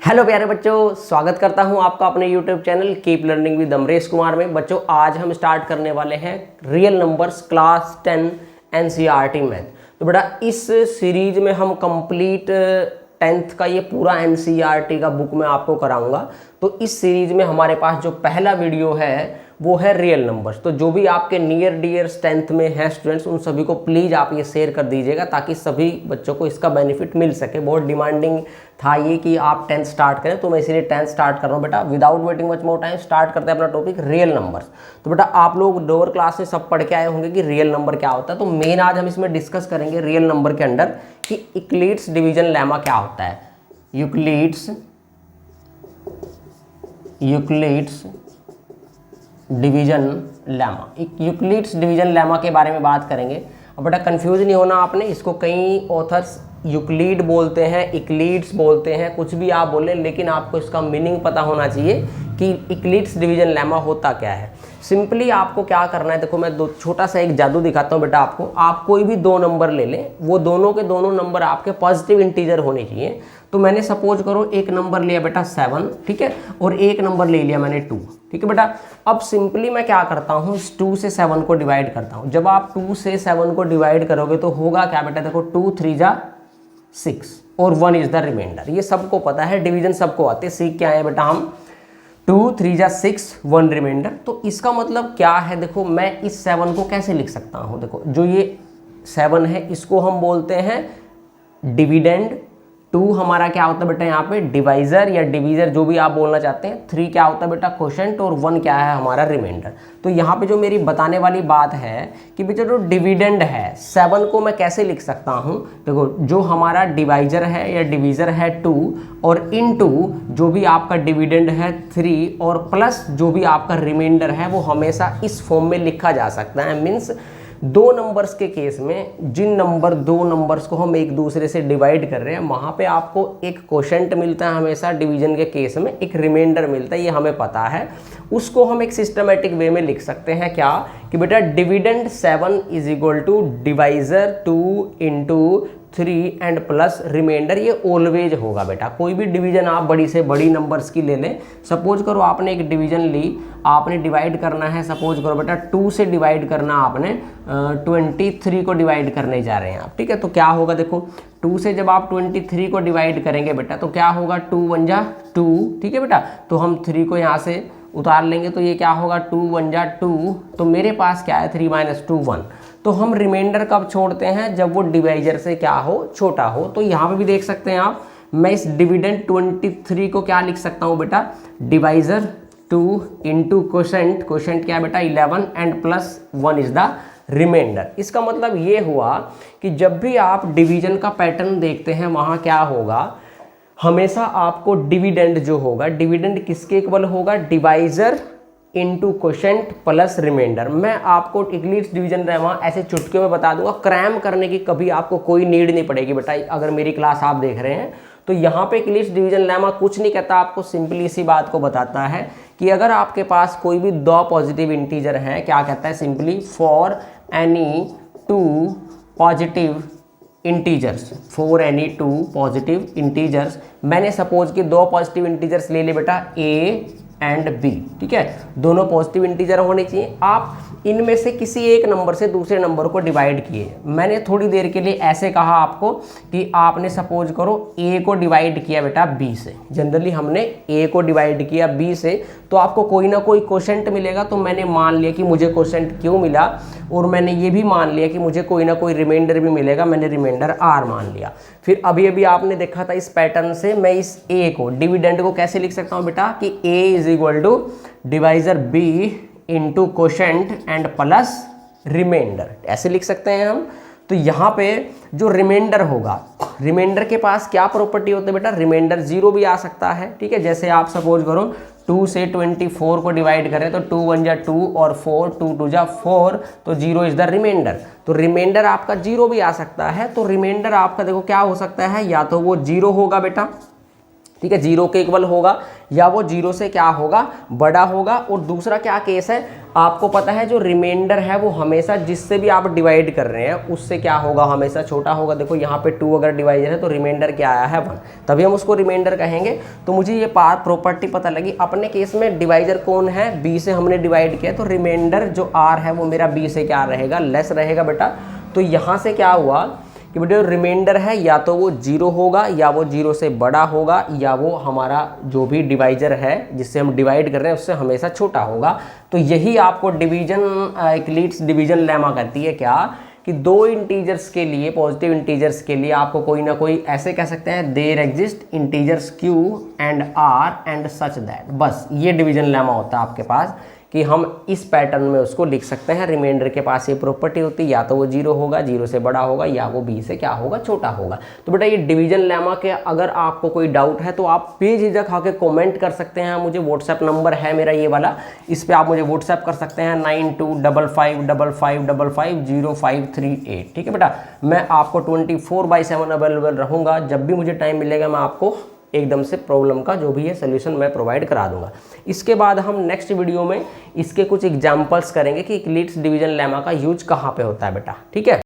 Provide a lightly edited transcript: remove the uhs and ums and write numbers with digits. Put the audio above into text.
Hello प्यारे बच्चों, स्वागत करता हूं आपका अपने YouTube channel keep learning with Amresh Kumar में। बच्चों, आज हम स्टार्ट करने वाले हैं real numbers class 10 NCERT math. तो बेटा, इस सीरीज में हम कंप्लीट 10th का ये पूरा एनसीईआरटी का बुक मैं आपको कराऊंगा। तो इस सीरीज में हमारे पास जो पहला वीडियो है वो है रियल नंबर्स। तो जो भी आपके नियर डियर्स 10th में हैं स्टूडेंट्स, उन सभी को प्लीज़ आप ये शेयर कर दीजिएगा ताकि सभी बच्चों को इसका बेनिफिट मिल सके। बहुत डिमांडिंग था ये कि आप 10th स्टार्ट करें, तो मैं इसीलिए 10th स्टार्ट कर रहा हूँ। बेटा, without waiting much more time start करते हैं अपना टॉपिक रियल नंबर्स। तो बेटा, आप लोग लोअर क्लास में सब पढ़ के आए होंगे कि रियल नंबर क्या होता है। तो मेन आज हम इसमें डिस्कस करेंगे रियल नंबर के अंडर कि यूक्लिड्स डिवीजन लेमा क्या होता है। Euclid's division lemma, Euclid's division lemma के बारे में बात करेंगे। अब बेटा, कंफ्यूज नहीं होना आपने, इसको कई ऑथर्स यूक्लिड बोलते हैं, इक्लिड्स बोलते हैं, कुछ भी आप बोलें, लेकिन आपको इसका मीनिंग पता होना चाहिए कि यूक्लिड्स डिवीजन लेमा होता क्या है। सिंपली आपको क्या करना है, देखो मैं छोटा सा एक जादू दिखाता हूँ बेटा आपको। आप कोई भी दो नंबर ले लें, वो दोनों के दोनों नंबर आपके पॉजिटिव इंटीजर होने चाहिए। तो मैंने सपोज करो एक नंबर लिया बेटा 7, ठीक है, और एक नंबर ले लिया मैंने 2, ठीक है बेटा। अब सिंपली मैं क्या करता हूँ, 2 से 7 को डिवाइड करता हूँ। जब आप 2 से 7 को डिवाइड करोगे तो होगा क्या बेटा, देखो 2 3 जा 6 और 1 इज द रिमाइंडर। ये सबको पता है, डिवीजन सबको आते हैं, सीख के आए बेटा हम। 2 3 जा 6 1 रिमाइंडर। तो इसका मतलब क्या है, देखो मैं इस 7 को कैसे लिख सकता हूँ। देखो, जो ये 7 है इसको हम बोलते हैं डिविडेंड। 2 हमारा क्या होता है बेटा यहाँ पे डिवाइजर या डिवीजर, जो भी आप बोलना चाहते हैं। 3 क्या होता है बेटा क्वोशंट, और 1 क्या है हमारा रिमाइंडर। तो यहाँ पे जो मेरी बताने वाली बात है कि बेटा जो डिविडेंड है 7 को मैं कैसे लिख सकता हूँ। देखो, जो हमारा डिवाइजर है या डिवीजर है 2, और इनटू जो भी आपका डिविडेंड है 3, और प्लस जो भी आपका रिमाइंडर है वो हमेशा इस फॉर्म में लिखा जा सकता है। मीन्स दो नंबर्स के केस में जिन दो नंबर्स को हम एक दूसरे से डिवाइड कर रहे हैं, वहाँ पे आपको एक क्वोशंट मिलता है हमेशा। डिवीजन के केस में एक रिमाइंडर मिलता है, ये हमें पता है। उसको हम एक सिस्टमेटिक वे में लिख सकते हैं क्या, कि बेटा dividend 7 is equal to divisor 2 into 3 and plus remainder. ये ऑलवेज होगा बेटा। कोई भी डिवीजन आप बड़ी से बड़ी नंबर्स की ले लें। सपोज करो आपने एक डिवीजन ली, आपने डिवाइड करना है, सपोज करो बेटा 2 से डिवाइड करना आपने 23 को डिवाइड करने जा रहे हैं आप, ठीक है। तो क्या होगा, देखो 2 से जब आप 23 को डिवाइड करेंगे बेटा तो क्या होगा, 2 1 जा 2, ठीक है बेटा। तो हम 3 को यहाँ से उतार लेंगे तो ये क्या होगा, 2 1 जा 2। तो मेरे पास क्या है, 3 - 2 1। तो हम रिमाइंडर कब छोड़ते हैं, जब वो डिवाइजर से क्या हो, छोटा हो। तो यहाँ पे भी देख सकते हैं आप, मैं इस डिविडेंड 23 को क्या लिख सकता हूँ बेटा, डिवाइजर 2 इंटू क्वोशंट, क्वोशंट क्या है बेटा 11 and plus 1 is the remainder. इसका मतलब ये हुआ कि जब भी आप डिवीजन का पैटर्न देखते हैं, वहाँ क्या होगा, हमेशा आपको डिविडेंड जो होगा, डिविडेंड किसके इक्वल होगा, divisor into quotient plus remainder. मैं आपको यूक्लिड्स डिवीजन लेमा ऐसे चुटकियों में बता दूंगा, क्रैम करने की कभी आपको कोई नीड नहीं पड़ेगी बेटा। अगर मेरी क्लास आप देख रहे हैं तो यहाँ पे यूक्लिड्स डिवीजन लेमा कुछ नहीं कहता आपको, सिंपली इसी बात को बताता है कि अगर आपके पास कोई भी दो पॉजिटिव इंटीजर हैं, क्या कहता है, simply for any 2 positive integers, for any 2 positive integers. मैंने सपोज कि 2 पॉजिटिव इंटीजर्स ले ले बेटा ए एंड बी, ठीक है। दोनों पॉजिटिव इंटीजर होने चाहिए। आप इनमें से किसी एक नंबर से दूसरे नंबर को डिवाइड किए। मैंने थोड़ी देर के लिए ऐसे कहा आपको कि आपने सपोज करो ए को डिवाइड किया बेटा बी से। जनरली हमने ए को डिवाइड किया बी से, तो आपको कोई ना कोई क्वोशंट मिलेगा। तो मैंने मान लिया कि मुझे क्वोशंट क्यों मिला, और मैंने ये भी मान लिया कि मुझे कोई ना कोई रिमाइंडर भी मिलेगा। मैंने रिमाइंडर आर मान लिया। फिर अभी अभी आपने देखा था इस पैटर्न से, मैं इस ए को, डिविडेंड को कैसे लिख सकता हूँ बेटा, कि A is equal to divisor B into quotient and plus remainder, ऐसे लिख सकते हैं हम। तो यहाँ पे जो रिमाइंडर होगा, रिमाइंडर के पास क्या प्रॉपर्टी होती है बेटा, रिमाइंडर 0 भी आ सकता है, ठीक है। जैसे आप सपोज करो 2 से 24 को डिवाइड करें तो 2 1 जा 2 और 4 2 2 जा 4, तो 0 इज द रिमाइंडर। तो रिमाइंडर आपका 0 भी आ सकता है। तो रिमाइंडर आपका देखो क्या हो सकता है, या तो वो 0 होगा बेटा, ठीक है, 0 के इक्वल होगा या वो 0 से क्या होगा, बड़ा होगा। और दूसरा क्या केस है, आपको पता है जो रिमाइंडर है वो हमेशा जिससे भी आप डिवाइड कर रहे हैं उससे क्या होगा, हमेशा छोटा होगा। देखो यहाँ पे 2 अगर डिवाइजर है तो रिमाइंडर क्या आया है 1, तभी हम उसको रिमाइंडर कहेंगे। तो मुझे ये प्रॉपर्टी पता लगी। अपने केस में डिवाइजर कौन है, b से हमने डिवाइड किया, तो रिमाइंडर जो r है वो मेरा b से क्या रहेगा, लेस रहेगा बेटा। तो यहाँ से क्या हुआ कि बेटा रिमाइंडर है या तो वो 0 होगा या वो 0 से बड़ा होगा या वो हमारा जो भी डिवाइजर है जिससे हम डिवाइड कर रहे हैं उससे हमेशा छोटा होगा। तो यही आपको यूक्लिड्स डिवीजन लेमा कहती है क्या, कि दो इंटीजर्स के लिए, पॉजिटिव इंटीजर्स के लिए आपको कोई ना कोई ऐसे कह सकते हैं, there exist integers q and r and such that. बस ये डिवीजन लेमा होता है आपके पास कि हम इस पैटर्न में उसको लिख सकते हैं। रिमाइंडर के पास ये प्रॉपर्टी होती है, या तो वो 0 होगा, 0 से बड़ा होगा, या वो b से क्या होगा, छोटा होगा। तो बेटा ये डिवीजन लेमा के अगर आपको कोई डाउट है तो आप बेझिझक आके कमेंट कर सकते हैं। मुझे व्हाट्सएप नंबर है मेरा ये वाला, इस पर आप मुझे व्हाट्सएप कर सकते हैं 9255550538। ठीक है बेटा, मैं आपको 24/7 अवेलेबल रहूँगा। जब भी मुझे टाइम मिलेगा मैं आपको एकदम से प्रॉब्लम का जो भी है सोल्यूशन मैं प्रोवाइड करा दूंगा। इसके बाद हम नेक्स्ट वीडियो में इसके कुछ एग्जांपल्स करेंगे कि यूक्लिड्स डिवीजन लेमा का यूज कहाँ पे होता है बेटा। ठीक है।